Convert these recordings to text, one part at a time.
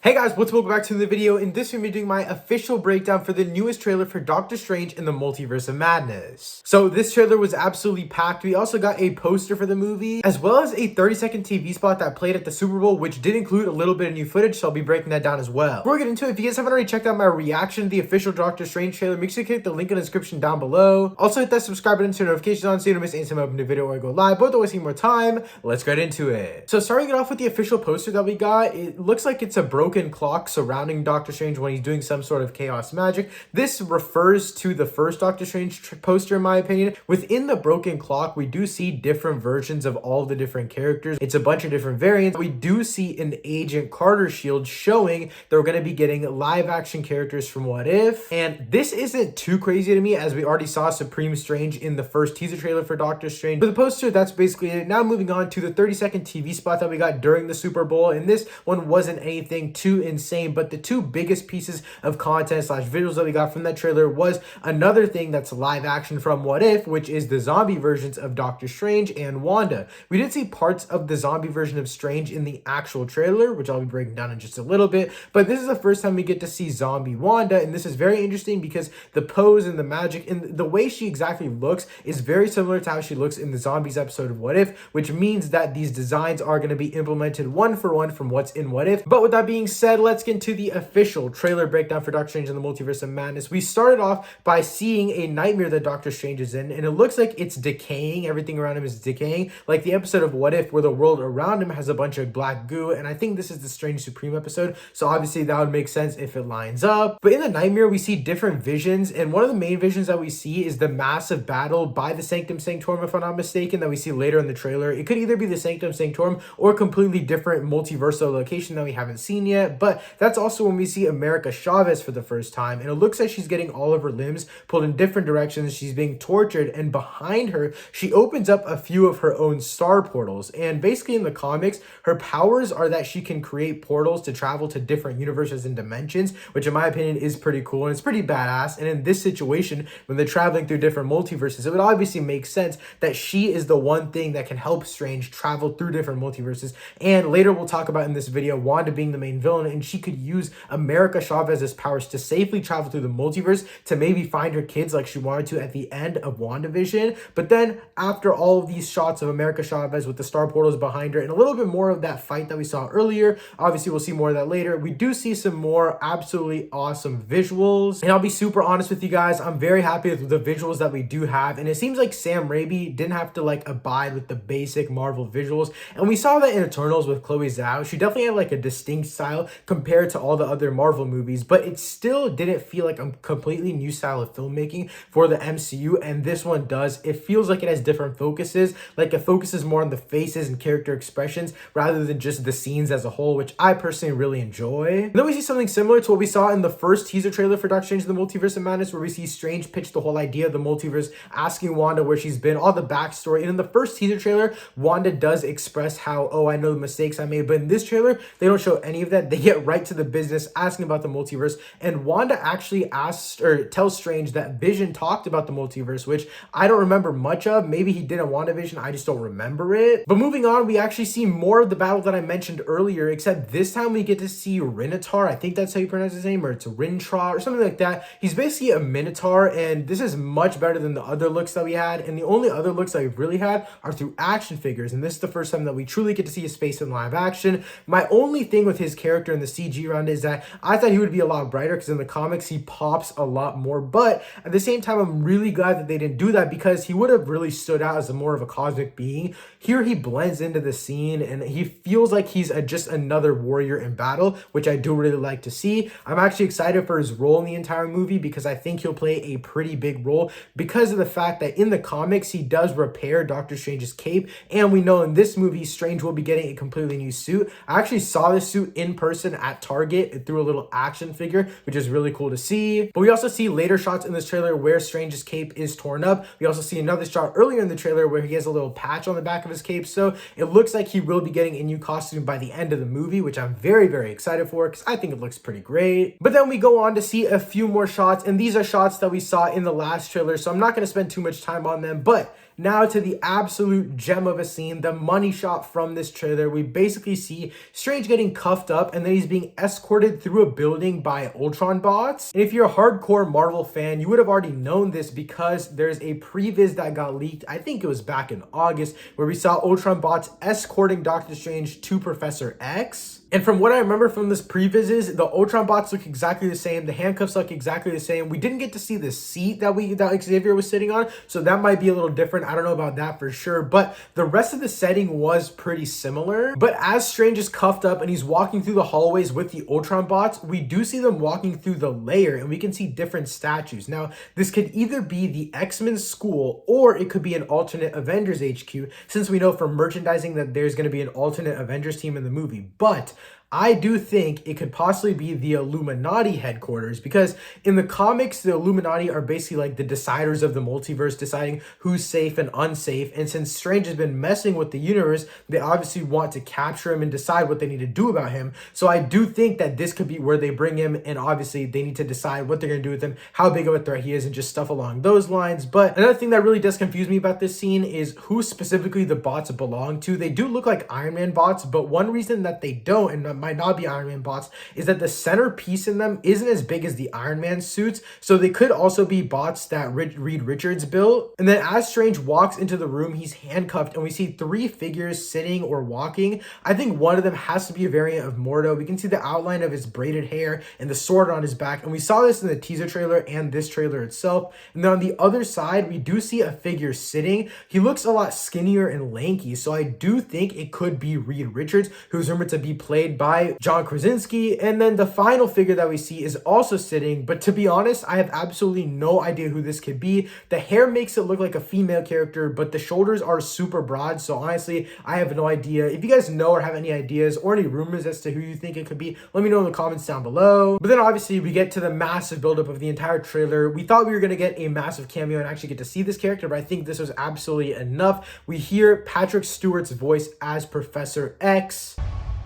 Hey guys, welcome back to the video. In this video, I'm doing my official breakdown for the newest trailer for Doctor Strange in the Multiverse of Madness. So this trailer was absolutely packed. We also got a poster for the movie, as well as a 30-second TV spot that played at the Super Bowl, which did include a little bit of new footage, so I'll be breaking that down as well. Before we get into it, if you guys haven't already checked out my reaction to the official Doctor Strange trailer, make sure to click the link in the description down below. Also hit that subscribe button to turn notifications on so you don't miss any time I open a video or I go live. But without wasting more time, let's get into it. So starting it off with the official poster that we got, it looks like it's a broken clock surrounding Doctor Strange when he's doing some sort of chaos magic. This refers to the first Doctor Strange poster, in my opinion. Within the broken clock, we do see different versions of all the different characters. It's a bunch of different variants. We do see an Agent Carter shield showing that we're going to be getting live action characters from What If. And this isn't too crazy to me, as we already saw Supreme Strange in the first teaser trailer for Doctor Strange. For the poster, that's basically it. Now moving on to the 30-second TV spot that we got during the Super Bowl. And this one wasn't anything too insane, but the two biggest pieces of content slash visuals that we got from that trailer was another thing that's live action from What If, which is the zombie versions of Doctor Strange and Wanda. We did see parts of the zombie version of Strange in the actual trailer, which I'll be breaking down in just a little bit, but this is the first time we get to see zombie Wanda, and this is very interesting because the pose and the magic and the way she exactly looks is very similar to how she looks in the zombies episode of What If, which means that these designs are going to be implemented one for one from what's in What If. But with that being said, let's get into the official trailer breakdown for Doctor Strange in the Multiverse of Madness. We started off by seeing a nightmare that Doctor Strange is in, and it looks like it's decaying. Everything around him is decaying, like the episode of What If where the world around him has a bunch of black goo, and I think this is the Strange Supreme episode, so obviously that would make sense if it lines up. But in the nightmare, we see different visions, and one of the main visions that we see is the massive battle by the Sanctum Sanctorum, if I'm not mistaken, that we see later in the trailer. It could either be the Sanctum Sanctorum or a completely different multiversal location that we haven't seen yet, but that's also when we see America Chavez for the first time, and it looks like she's getting all of her limbs pulled in different directions. She's being tortured, and behind her, she opens up a few of her own star portals. And basically in the comics, her powers are that she can create portals to travel to different universes and dimensions, which in my opinion is pretty cool and it's pretty badass. And in this situation, when they're traveling through different multiverses, it would obviously make sense that she is the one thing that can help Strange travel through different multiverses. And later we'll talk about in this video, Wanda being the main villain, and she could use America Chavez's powers to safely travel through the multiverse to maybe find her kids like she wanted to at the end of WandaVision. But then after all of these shots of America Chavez with the star portals behind her and a little bit more of that fight that we saw earlier, obviously we'll see more of that later, we do see some more absolutely awesome visuals. And I'll be super honest with you guys, I'm very happy with the visuals that we do have, and it seems like Sam Raimi didn't have to abide with the basic Marvel visuals. And we saw that in Eternals with Chloe Zhao. She definitely had a distinct style compared to all the other Marvel movies, but it still didn't feel like a completely new style of filmmaking for the MCU, and this one does. It feels like it has different focuses, like it focuses more on the faces and character expressions rather than just the scenes as a whole, which I personally really enjoy. And then we see something similar to what we saw in the first teaser trailer for Doctor Strange in the Multiverse of Madness, where we see Strange pitch the whole idea of the multiverse, asking Wanda where she's been, all the backstory. And in the first teaser trailer, Wanda does express how, oh, I know the mistakes I made, but in this trailer, they don't show any of that. They get right to the business, asking about the multiverse, and Wanda actually asks or tells Strange that Vision talked about the multiverse, which I don't remember much of. Maybe he did in WandaVision, I just don't remember it. But moving on, we actually see more of the battle that I mentioned earlier, except this time we get to see Rinitar. I think that's how you pronounce his name, or it's Rintra or something like that. He's basically a Minotaur, and this is much better than the other looks that we had, and the only other looks that we've really had are through action figures, and this is the first time that we truly get to see his face in live action. My only thing with his character in the CG round is that I thought he would be a lot brighter, because in the comics he pops a lot more, but at the same time I'm really glad that they didn't do that, because he would have really stood out as more of a cosmic being. Here he blends into the scene and he feels like he's just another warrior in battle, which I do really like to see. I'm actually excited for his role in the entire movie, because I think he'll play a pretty big role because of the fact that in the comics he does repair Doctor Strange's cape, and we know in this movie Strange will be getting a completely new suit. I actually saw this suit in person at Target through a little action figure, which is really cool to see. But we also see later shots in this trailer where Strange's cape is torn up. We also see another shot earlier in the trailer where he has a little patch on the back of his cape, so it looks like he will be getting a new costume by the end of the movie, which I'm very, very excited for, because I think it looks pretty great. But then we go on to see a few more shots, and these are shots that we saw in the last trailer, so I'm not going to spend too much time on them, but now to the absolute gem of a scene, the money shot from this trailer. We basically see Strange getting cuffed up and then he's being escorted through a building by Ultron bots. And if you're a hardcore Marvel fan, you would have already known this because there's a previs that got leaked, I think it was back in August, where we saw Ultron bots escorting Doctor Strange to Professor X. And from what I remember from this previs, the Ultron bots look exactly the same. The handcuffs look exactly the same. We didn't get to see the seat that Xavier was sitting on, so that might be a little different. I don't know about that for sure, but the rest of the setting was pretty similar. But as Strange is cuffed up and he's walking through the hallways with the Ultron bots, we do see them walking through the lair and we can see different statues. Now, this could either be the X-Men school or it could be an alternate Avengers HQ, since we know from merchandising that there's going to be an alternate Avengers team in the movie. But I do think it could possibly be the Illuminati headquarters, because in the comics, the Illuminati are basically like the deciders of the multiverse, deciding who's safe and unsafe. And since Strange has been messing with the universe, they obviously want to capture him and decide what they need to do about him. So I do think that this could be where they bring him, and obviously they need to decide what they're going to do with him, how big of a threat he is, and just stuff along those lines. But another thing that really does confuse me about this scene is who specifically the bots belong to. They do look like Iron Man bots, but one reason that they don't, and might not be Iron Man bots, is that the centerpiece in them isn't as big as the Iron Man suits, so they could also be bots that Reed Richards built. And then as Strange walks into the room, he's handcuffed and we see three figures sitting or walking. I think one of them has to be a variant of Mordo. We can see the outline of his braided hair and the sword on his back, and we saw this in the teaser trailer and this trailer itself. And then on the other side, we do see a figure sitting. He looks a lot skinnier and lanky, so I do think it could be Reed Richards, who's rumored to be played by John Krasinski. And then the final figure that we see is also sitting, but to be honest, I have absolutely no idea who this could be. The hair makes it look like a female character, but the shoulders are super broad, so honestly, I have no idea. If you guys know or have any ideas or any rumors as to who you think it could be, let me know in the comments down below. But then obviously we get to the massive buildup of the entire trailer. We thought we were going to get a massive cameo and actually get to see this character, but I think this was absolutely enough. We hear Patrick Stewart's voice as Professor X.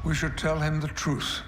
We should tell him the truth.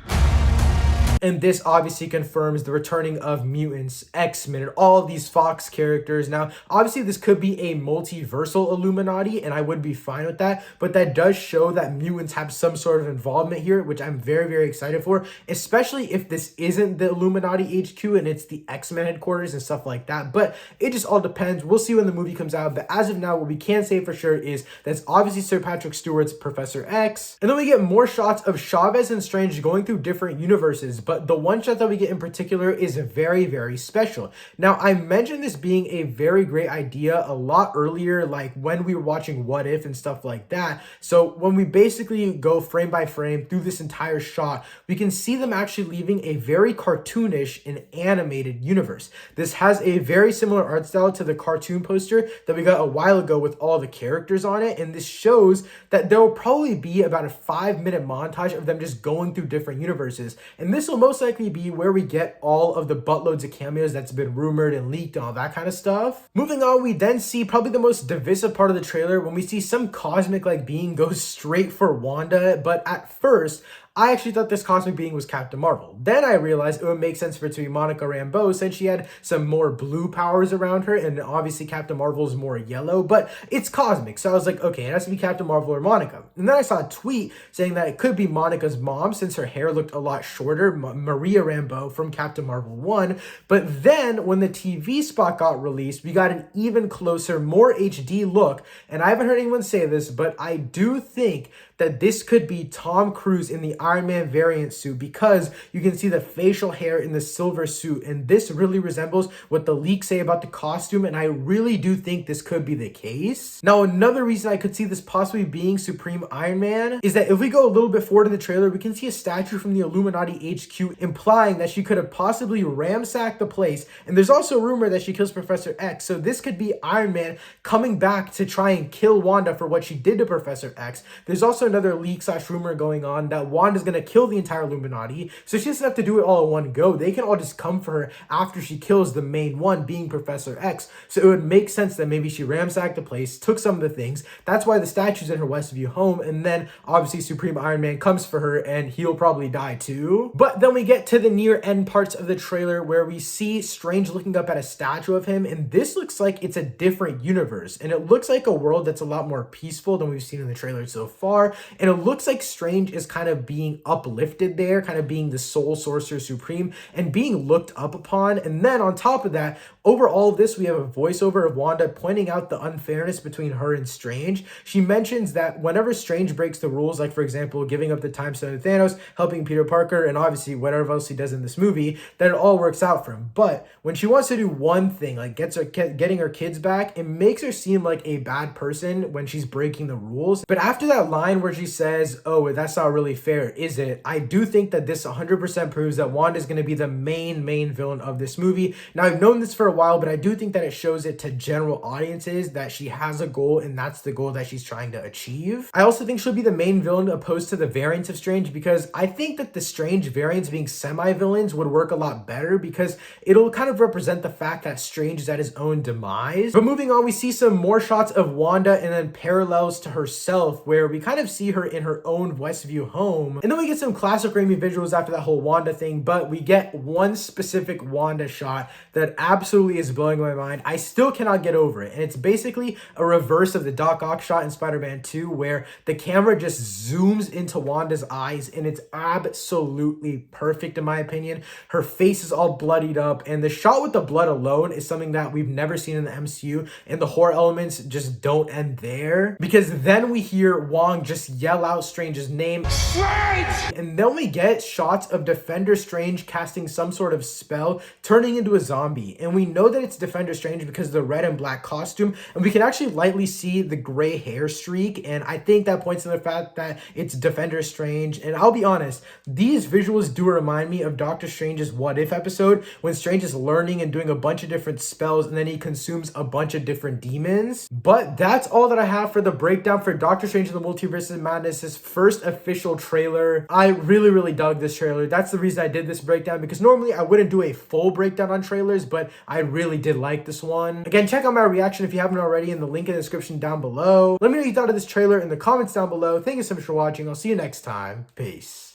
And this obviously confirms the returning of mutants, X-Men, and all of these Fox characters. Now, obviously, this could be a multiversal Illuminati, and I would be fine with that. But that does show that mutants have some sort of involvement here, which I'm very, very excited for, especially if this isn't the Illuminati HQ and it's the X-Men headquarters and stuff like that. But it just all depends. We'll see when the movie comes out. But as of now, what we can say for sure is that's obviously Sir Patrick Stewart's Professor X. And then we get more shots of Chavez and Strange going through different universes. But the one shot that we get in particular is very, very special. Now, I mentioned this being a very great idea a lot earlier, like when we were watching What If and stuff like that. So when we basically go frame by frame through this entire shot, we can see them actually leaving a very cartoonish and animated universe. This has a very similar art style to the cartoon poster that we got a while ago with all the characters on it. And this shows that there will probably be about a 5-minute montage of them just going through different universes. And this will most likely be where we get all of the buttloads of cameos that's been rumored and leaked and all that kind of stuff. Moving on, we then see probably the most divisive part of the trailer when we see some cosmic like being go straight for Wanda, but at first I actually thought this cosmic being was Captain Marvel. Then I realized it would make sense for it to be Monica Rambeau since she had some more blue powers around her, and obviously Captain Marvel is more yellow, but it's cosmic. So I was like, okay, it has to be Captain Marvel or Monica. And then I saw a tweet saying that it could be Monica's mom since her hair looked a lot shorter, Maria Rambeau from Captain Marvel 1. But then when the TV spot got released, we got an even closer, more HD look. And I haven't heard anyone say this, but I do think that this could be Tom Cruise in the Iron Man variant suit because you can see the facial hair in the silver suit, and this really resembles what the leaks say about the costume, and I really do think this could be the case. Now, another reason I could see this possibly being Supreme Iron Man is that if we go a little bit forward in the trailer, we can see a statue from the Illuminati HQ implying that she could have possibly ransacked the place, and there's also a rumor that she kills Professor X, so this could be Iron Man coming back to try and kill Wanda for what she did to Professor X. There's also another leak / rumor going on that Wanda Wanda's gonna kill the entire Illuminati, so she doesn't have to do it all in one go. They can all just come for her after she kills the main one, being Professor X. So it would make sense that maybe she ransacked the place, took some of the things. That's why the statue's in her Westview home, and then obviously Supreme Iron Man comes for her, and he'll probably die too. But then we get to the near end parts of the trailer where we see Strange looking up at a statue of him, and this looks like it's a different universe, and it looks like a world that's a lot more peaceful than we've seen in the trailer so far, and it looks like Strange is kind of being uplifted there, kind of being the sole sorcerer supreme and being looked up upon. And then on top of that, over all of this, we have a voiceover of Wanda pointing out the unfairness between her and Strange. She mentions that whenever Strange breaks the rules, like for example, giving up the time stone to Thanos, helping Peter Parker, and obviously whatever else he does in this movie, that it all works out for him. But when she wants to do one thing, like getting her kids back, it makes her seem like a bad person when she's breaking the rules. But after that line where she says, "Oh, that's not really fair, is it?" I do think that this 100% proves that Wanda is going to be the main villain of this movie. Now, I've known this for a while, but I do think that it shows it to general audiences that she has a goal, and that's the goal that she's trying to achieve. I also think she'll be the main villain opposed to the variants of Strange, because I think that the Strange variants being semi-villains would work a lot better, because it'll kind of represent the fact that Strange is at his own demise. But moving on, we see some more shots of Wanda and then parallels to herself where we kind of see her in her own Westview home. And then we get some classic Raimi visuals after that whole Wanda thing, but we get one specific Wanda shot that absolutely is blowing my mind. I still cannot get over it. And it's basically a reverse of the Doc Ock shot in Spider-Man 2 where the camera just zooms into Wanda's eyes, and it's absolutely perfect in my opinion. Her face is all bloodied up, and the shot with the blood alone is something that we've never seen in the MCU, and the horror elements just don't end there, because then we hear Wong just yell out Strange's name, Strange! And then we get shots of Defender Strange casting some sort of spell, turning into a zombie, and we know that it's Defender Strange because of the red and black costume, and we can actually lightly see the gray hair streak, and I think that points to the fact that it's Defender Strange. And I'll be honest, these visuals do remind me of Doctor Strange's What If episode when Strange is learning and doing a bunch of different spells, and then he consumes a bunch of different demons. But that's all that I have for the breakdown for Doctor Strange in the Multiverse of Madness, his first official trailer. I really dug this trailer. That's the reason I did this breakdown, because normally I wouldn't do a full breakdown on trailers, but I really did like this one. Again, check out my reaction if you haven't already in the link in the description down below. Let me know what you thought of this trailer in the comments down below. Thank you so much for watching. I'll see you next time. Peace.